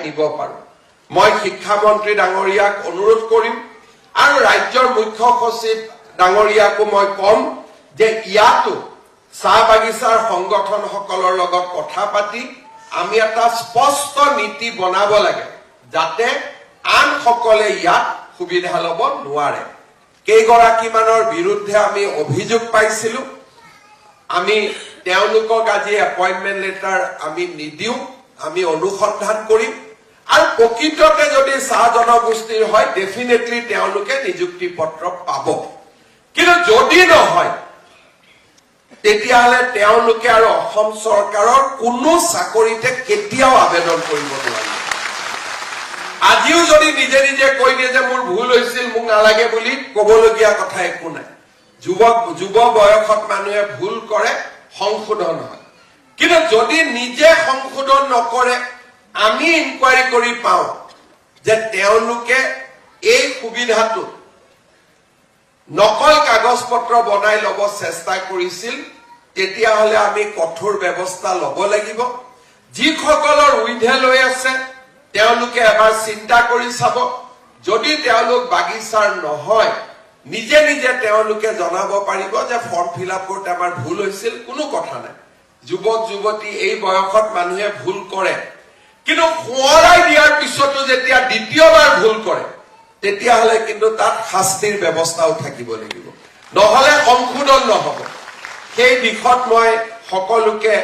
নিব পাৰো মই শিক্ষামন্ত্ৰী ডাঙৰীয়াক অনুৰোধ কৰিম আৰু ৰাজ্যৰ মুখ্য সচিব ডাঙৰীয়াকো মই কম যে ইয়াতো চাহ বাগিচাৰ সংগঠনসকলৰ লগত কথা পাতি আমি এটা স্পষ্ট নীতি বনাব লাগে যাতে আন সকলে ইয়াত সুবিধা ল'ব নোৱাৰে কেইগৰাকীমানৰ বিৰুদ্ধে আমি অভিযোগ পাইছিলো আমি তেওঁলোকক আজি এপইন্টমেন্ট লেটাৰ আমি নিদিও আমি অনুসন্ধান কৰিম আৰু প্ৰকৃততে যদি চাহ জনগোষ্ঠীৰ হয় ডেফিনেটলি তেওঁলোকে নিযুক্তি পত্ৰ পাব কিন্তু যদি নহয় তেতিয়াহলে তেওঁলোকে আৰু অসম চৰকাৰৰ কোনো চাকৰিতে কেতিয়াও আবেদন কৰিব নোৱাৰিব আজিও যদি নিজে নিজে কৈ দিয়ে যে মোৰ ভুল হৈছিল মোক নালাগে বুলি ক'বলগীয়া কথা একো নাই যুৱ বয়সত মানুহে ভুল কৰে সংশোধন হয় কিন্তু যদি নিজে সংশোধন নকৰে আমি ইনকুৱাৰী কৰি পাওঁ যে তেওঁলোকে এই সুবিধাটো নকল কাগজ পত্ৰ বনাই ল'ব চেষ্টা কৰিছিল তেতিয়াহলে আমি কঠোৰ ব্যৱস্থা ল'ব লাগিব যিসকলৰ উইধে লৈ আছে তেওঁলোকে এবাৰ চিন্তা কৰি চাব যদি তেওঁলোক বাগিচাৰ নহয় নিজে নিজে তেওঁলোকে জনাব পাৰিব যে ফৰ্ম ফিল আপ কৰোঁতে আমাৰ ভুল হৈছিল কোনো কথা নাই যুৱক যুৱতী এই বয়সত মানুহে ভুল কৰে কিন্তু সোঁৱৰাই দিয়াৰ পিছতো যেতিয়া দ্বিতীয়বাৰ ভুল কৰে তেতিয়াহলে কিন্তু তাত শাস্তিৰ ব্যৱস্থাও থাকিব লাগিব নহলে সংশোধন নহব সেই দিশত মই সকলোকে